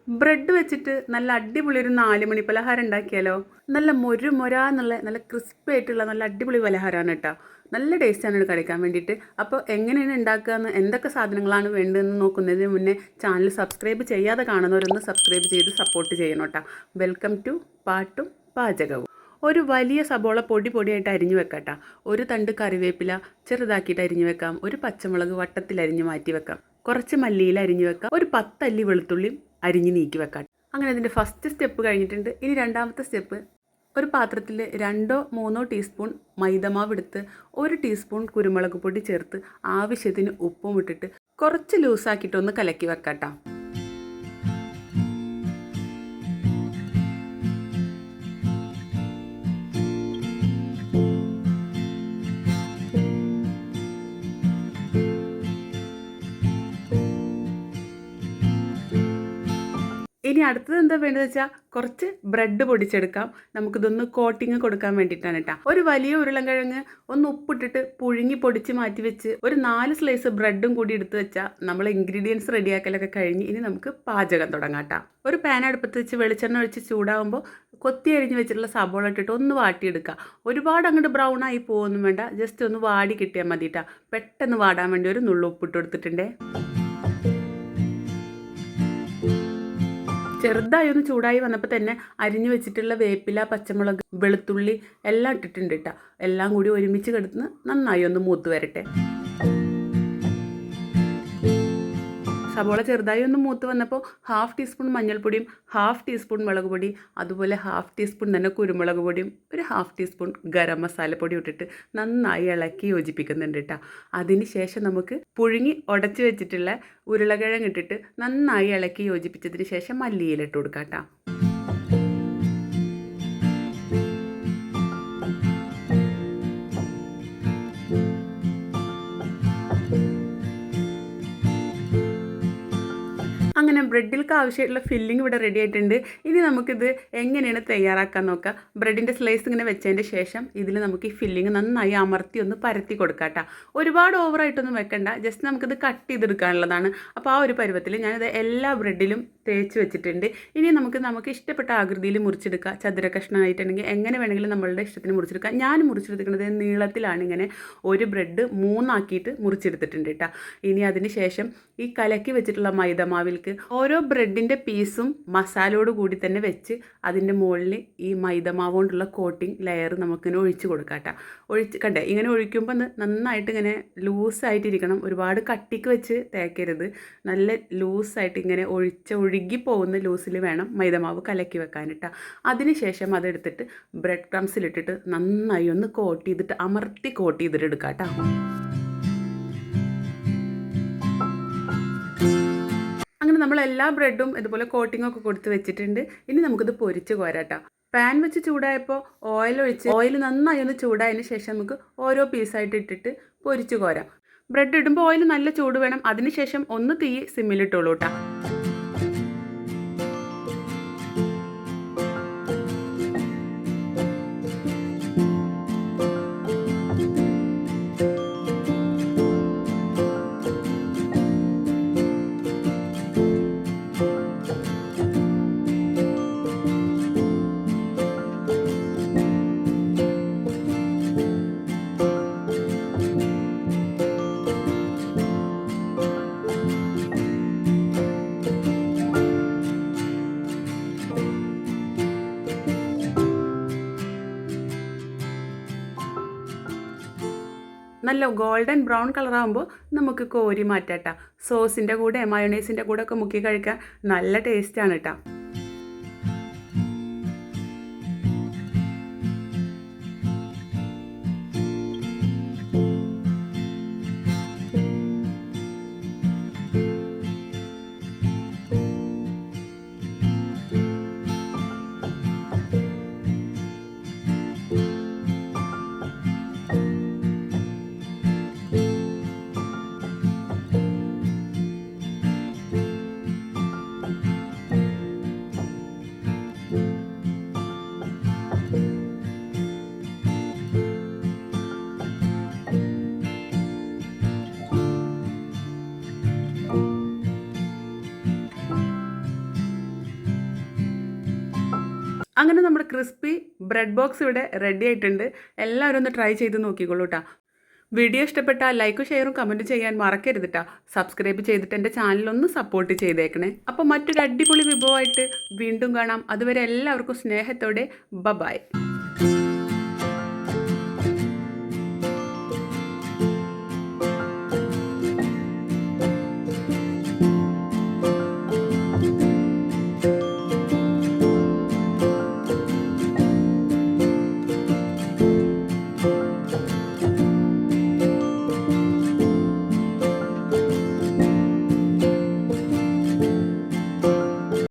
Bread വെച്ചിട്ട് നല്ല അടിപൊളി ഒരു 4 മണി പലഹാരം ഉണ്ടാക്കിയാലോ? നല്ല മൊരാന്നുള്ള നല്ല ക്രിസ്പി ആയിട്ടുള്ള നല്ല അടിപൊളി പലഹാരമാണ് കേട്ടോ. നല്ല ടേസ്റ്റാണ് ഇത് കഴിക്കാൻ വേണ്ടിയിട്ട്. അപ്പോൾ എങ്ങനെയാണ് ഉണ്ടാക്കുകയെന്ന്, എന്തൊക്കെ സാധനങ്ങളാണ് വേണ്ടതെന്ന് നോക്കുന്നതിന് മുന്നേ ചാനൽ സബ്സ്ക്രൈബ് ചെയ്യാതെ കാണുന്നവരൊന്ന് സബ്സ്ക്രൈബ് ചെയ്ത് സപ്പോർട്ട് ചെയ്യണം കേട്ടോ. വെൽക്കം ടു പാട്ടും പാചകവും. ഒരു വലിയ സബോള പൊടിയായിട്ട് അരിഞ്ഞു വെക്കട്ടോ. ഒരു തണ്ട് കറിവേപ്പില ചെറുതാക്കിയിട്ട് അരിഞ്ഞു വെക്കാം. ഒരു പച്ചമുളക് വട്ടത്തിൽ അരിഞ്ഞ് മാറ്റി വെക്കാം. കുറച്ച് മല്ലിയില അരിഞ്ഞു വെക്കാം. ഒരു 10 അല്ലി വെളുത്തുള്ളിയും അരിഞ്ഞ് നീക്കി വെക്കാം. അങ്ങനെ അതിൻ്റെ ഫസ്റ്റ് സ്റ്റെപ്പ് കഴിഞ്ഞിട്ടുണ്ട്. ഇനി രണ്ടാമത്തെ സ്റ്റെപ്പ്, ഒരു പാത്രത്തിൽ 2-3 ടീസ്പൂൺ മൈദമാവ് എടുത്ത് 1 ടീസ്പൂൺ കുരുമുളക് പൊടി ചേർത്ത് ആവശ്യത്തിന് ഉപ്പും ഇട്ടിട്ട് കുറച്ച് ലൂസാക്കിയിട്ട് ഒന്ന് കലക്കി വെക്കാട്ടോ. ഇനി അടുത്തത് എന്താ വേണ്ടതെന്ന് വെച്ചാൽ കുറച്ച് ബ്രെഡ് പൊടിച്ചെടുക്കാം. നമുക്കിതൊന്ന് കോട്ടിങ് കൊടുക്കാൻ വേണ്ടിയിട്ടാണ് കേട്ടോ. ഒരു വലിയ ഉരുളൻകിഴങ്ങ് ഒന്ന് ഉപ്പിട്ടിട്ട് പുഴുങ്ങി പൊടിച്ച് മാറ്റി വെച്ച് ഒരു 4 സ്ലൈസ് ബ്രെഡും കൂടി എടുത്ത് വെച്ചാൽ നമ്മൾ ഇൻഗ്രീഡിയൻസ് റെഡിയാക്കലൊക്കെ കഴിഞ്ഞ് ഇനി നമുക്ക് പാചകം തുടങ്ങാം കേട്ടോ. ഒരു പാൻ അടുപ്പത്ത് വെച്ച് വെളിച്ചെണ്ണ ഒഴിച്ച് ചൂടാകുമ്പോൾ കൊത്തി അരിഞ്ഞ് വെച്ചിട്ടുള്ള സബോള ഇട്ടിട്ട് ഒന്ന് വാട്ടിയെടുക്കുക. ഒരുപാട് അങ്ങോട്ട് ബ്രൗൺ ആയി പോകുമൊന്നും വേണ്ട, ജസ്റ്റ് ഒന്ന് വാടി കിട്ടിയാൽ മതി കേട്ടോ. പെട്ടെന്ന് വാടാൻ വേണ്ടി ഒരു നുള്ളു ഉപ്പിട്ട് കൊടുത്തിട്ടുണ്ടേ. ചെറുതായി ഒന്ന് ചൂടായി വന്നപ്പോൾ തന്നെ അരിഞ്ഞു വെച്ചിട്ടുള്ള വേപ്പില, പച്ചമുളക്, വെളുത്തുള്ളി എല്ലാം ഇട്ടിട്ടുണ്ട് കേട്ടോ. എല്ലാം കൂടി ഒരുമിച്ച് കിടന്ന് നന്നായി ഒന്ന് മൂത്ത് വരട്ടെ. സബോള ചെറുതായി ഒന്ന് മൂത്ത് വന്നപ്പോൾ 1/2 ടീസ്പൂൺ മഞ്ഞൾപ്പൊടിയും 1/2 ടീസ്പൂൺ മുളക് പൊടി, അതുപോലെ 1/2 ടീസ്പൂൺ തന്നെ കുരുമുളക് പൊടിയും, ഒരു 1/2 ടീസ്പൂൺ ഗരം മസാലപ്പൊടി ഇട്ടിട്ട് നന്നായി ഇളക്കി യോജിപ്പിക്കുന്നുണ്ട് കേട്ടോ. അതിന് ശേഷം നമുക്ക് പുഴുങ്ങി ഉടച്ച് വെച്ചിട്ടുള്ള ഉരുളക്കിഴങ്ങ് ഇട്ടിട്ട് നന്നായി ഇളക്കി യോജിപ്പിച്ചതിന് ശേഷം മല്ലിയില ഇട്ട് കൊടുക്കാം കേട്ടോ. അങ്ങനെ ബ്രെഡിലേക്ക് ആവശ്യമായിട്ടുള്ള ഫില്ലിംഗ് ഇവിടെ റെഡി ആയിട്ടുണ്ട്. ഇനി നമുക്കിത് എങ്ങനെയാണ് തയ്യാറാക്കാൻ നോക്കാം. ബ്രെഡിൻ്റെ സ്ലൈസ് ഇങ്ങനെ വെച്ചതിൻ്റെ ശേഷം ഇതിൽ നമുക്ക് ഈ ഫില്ലിംഗ് നന്നായി അമർത്തി ഒന്ന് പരത്തി കൊടുക്കാം കേട്ടോ. ഒരുപാട് ഓവറായിട്ടൊന്നും വെക്കണ്ട, ജസ്റ്റ് നമുക്കിത് കട്ട് ചെയ്തെടുക്കാനുള്ളതാണ്. അപ്പോൾ ആ ഒരു പരുവത്തിൽ ഞാനിത് എല്ലാ ബ്രെഡിലും തേച്ച് വെച്ചിട്ടുണ്ട്. ഇനി നമുക്ക് ഇഷ്ടപ്പെട്ട ആകൃതിയിൽ മുറിച്ചെടുക്കാം. ചതുര കഷ്ണമായിട്ടുണ്ടെങ്കിൽ എങ്ങനെ വേണമെങ്കിലും നമ്മളുടെ ഇഷ്ടത്തിന് മുറിച്ചെടുക്കാം. ഞാൻ മുറിച്ചെടുക്കുന്നത് നീളത്തിലാണ്. ഇങ്ങനെ ഒരു ബ്രെഡ് 3 ആക്കിയിട്ട് മുറിച്ചെടുത്തിട്ടുണ്ട് കേട്ടോ. ഇനി അതിന് ശേഷം ഈ കലക്കി വെച്ചിട്ടുള്ള മൈദമാവിലേക്ക് ഓരോ ബ്രെഡിൻ്റെ പീസും മസാലയോട് കൂടി തന്നെ വെച്ച് അതിൻ്റെ മുകളിൽ ഈ മൈദമാവ് കൊണ്ടുള്ള കോട്ടിങ് ലെയർ നമുക്കിങ്ങനെ ഒഴിച്ച് കൊടുക്കാം കേട്ടോ. കണ്ടേ, ഇങ്ങനെ ഒഴിക്കുമ്പോൾ നന്നായിട്ട് ഇങ്ങനെ ലൂസായിട്ടിരിക്കണം. ഒരുപാട് കട്ടിക്ക് വെച്ച് തേക്കരുത്. നല്ല ലൂസായിട്ട് ഇങ്ങനെ ഒഴുകി പോകുന്ന ലൂസിൽ വേണം മൈദമാവ് കലക്കി വെക്കാൻ കേട്ടോ. അതിന് ശേഷം അതെടുത്തിട്ട് ബ്രെഡ് ക്രംസിലിട്ടിട്ട് നന്നായി ഒന്ന് കോട്ട് ചെയ്തിട്ട് അമർത്തി കോട്ട് ചെയ്തിട്ട് എടുക്കാം കേട്ടോ. അങ്ങനെ നമ്മൾ എല്ലാ ബ്രെഡും ഇതുപോലെ കോട്ടിങ്ങൊക്കെ കൊടുത്ത് വെച്ചിട്ടുണ്ട്. ഇനി നമുക്കിത് പൊരിച്ച് കോരാട്ടോ. പാൻ വെച്ച് ചൂടായപ്പോൾ ഓയിൽ നന്നായി ഒന്ന് ചൂടായതിന് ശേഷം നമുക്ക് ഓരോ പീസായിട്ട് ഇട്ടിട്ട് പൊരിച്ച് കോരാം. ബ്രെഡ് ഇടുമ്പോൾ ഓയിൽ നല്ല ചൂട് വേണം. അതിന് ശേഷം ഒന്ന് തീ സിമ്മിലിട്ടോളൂ കേട്ടോ. നല്ല ഗോൾഡൻ ബ്രൗൺ കളറാകുമ്പോൾ നമുക്ക് കോരി മാറ്റാം. സോസിൻ്റെ കൂടെ മയോണൈസിൻ്റെ കൂടെ ഒക്കെ മുക്കി കഴിക്കാൻ നല്ല ടേസ്റ്റാണ് കേട്ടോ. അങ്ങനെ നമ്മുടെ ക്രിസ്പി ബ്രെഡ് ബോക്സ് ഇവിടെ റെഡി ആയിട്ടുണ്ട്. എല്ലാവരും ഒന്ന് ട്രൈ ചെയ്ത് നോക്കിക്കോളൂ കേട്ടോ. വീഡിയോ ഇഷ്ടപ്പെട്ടാൽ ലൈക്കും ഷെയറും കമൻറ്റ് ചെയ്യാൻ മറക്കരുത് കേട്ടോ. സബ്സ്ക്രൈബ് ചെയ്തിട്ട് എൻ്റെ ചാനലൊന്ന് സപ്പോർട്ട് ചെയ്തേക്കണേ. അപ്പോൾ മറ്റൊരു അടിപൊളി വിഭവമായിട്ട് വീണ്ടും കാണാം. അതുവരെ എല്ലാവർക്കും സ്നേഹത്തോടെ ബൈ.